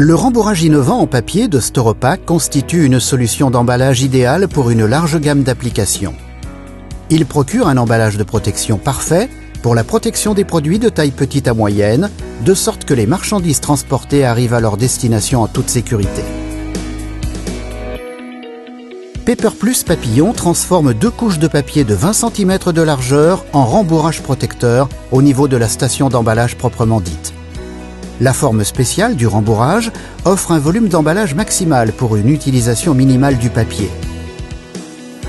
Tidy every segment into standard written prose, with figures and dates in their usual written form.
Le rembourrage innovant en papier de Storopack constitue une solution d'emballage idéale pour une large gamme d'applications. Il procure un emballage de protection parfait pour la protection des produits de taille petite à moyenne, de sorte que les marchandises transportées arrivent à leur destination en toute sécurité. Paper Plus Papillon transforme 2 couches de papier de 20 cm de largeur en rembourrage protecteur au niveau de la station d'emballage proprement dite. La forme spéciale du rembourrage offre un volume d'emballage maximal pour une utilisation minimale du papier.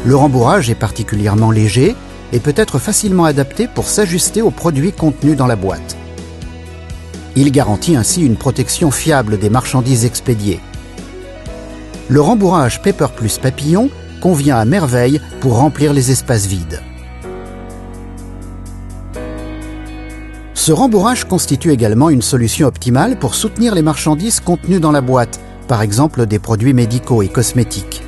Le rembourrage est particulièrement léger et peut être facilement adapté pour s'ajuster aux produits contenus dans la boîte. Il garantit ainsi une protection fiable des marchandises expédiées. Le rembourrage Paper Plus Papillon convient à merveille pour remplir les espaces vides. Ce rembourrage constitue également une solution optimale pour soutenir les marchandises contenues dans la boîte, par exemple des produits médicaux et cosmétiques.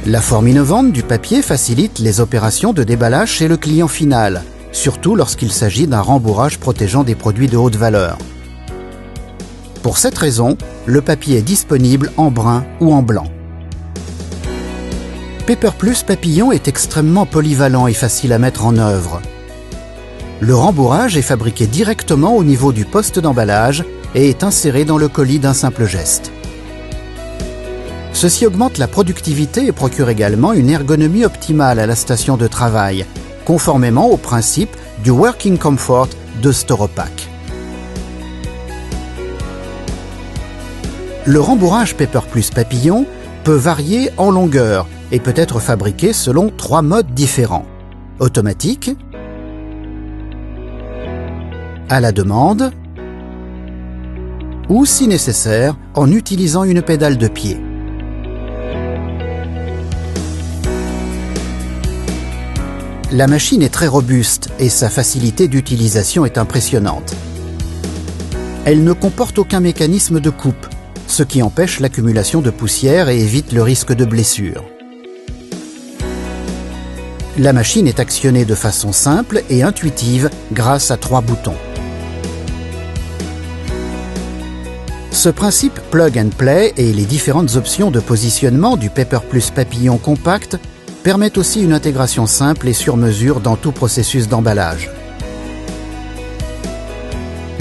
La forme innovante du papier facilite les opérations de déballage chez le client final, surtout lorsqu'il s'agit d'un rembourrage protégeant des produits de haute valeur. Pour cette raison, le papier est disponible en brun ou en blanc. Paper Plus Papillon est extrêmement polyvalent et facile à mettre en œuvre. Le rembourrage est fabriqué directement au niveau du poste d'emballage et est inséré dans le colis d'un simple geste. Ceci augmente la productivité et procure également une ergonomie optimale à la station de travail, conformément au principe du Working Comfort de Storopack. Le rembourrage Paper Plus Papillon peut varier en longueur et peut être fabriqué selon 3 modes différents: automatique, à la demande ou, si nécessaire, en utilisant une pédale de pied. La machine est très robuste et sa facilité d'utilisation est impressionnante. Elle ne comporte aucun mécanisme de coupe, ce qui empêche l'accumulation de poussière et évite le risque de blessure. La machine est actionnée de façon simple et intuitive grâce à 3 boutons. Ce principe plug and play et les différentes options de positionnement du Paper Plus Papillon compact permettent aussi une intégration simple et sur mesure dans tout processus d'emballage.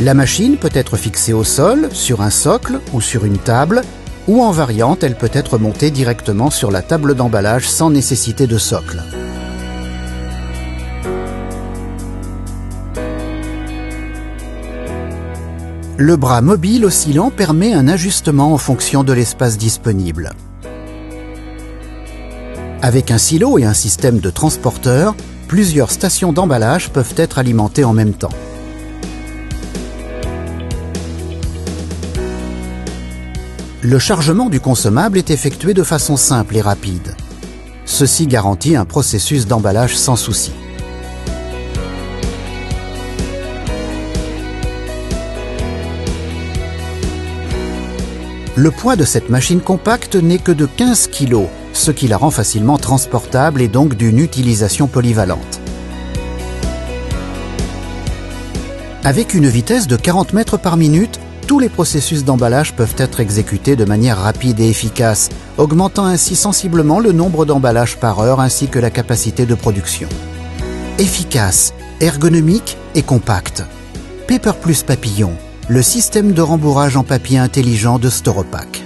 La machine peut être fixée au sol, sur un socle ou sur une table, ou en variante, elle peut être montée directement sur la table d'emballage sans nécessité de socle. Le bras mobile oscillant permet un ajustement en fonction de l'espace disponible. Avec un silo et un système de transporteur, plusieurs stations d'emballage peuvent être alimentées en même temps. Le chargement du consommable est effectué de façon simple et rapide. Ceci garantit un processus d'emballage sans souci. Le poids de cette machine compacte n'est que de 15 kg, ce qui la rend facilement transportable et donc d'une utilisation polyvalente. Avec une vitesse de 40 mètres par minute, tous les processus d'emballage peuvent être exécutés de manière rapide et efficace, augmentant ainsi sensiblement le nombre d'emballages par heure ainsi que la capacité de production. Efficace, ergonomique et compact. Paper Plus Papillon, le système de rembourrage en papier intelligent de Storopack.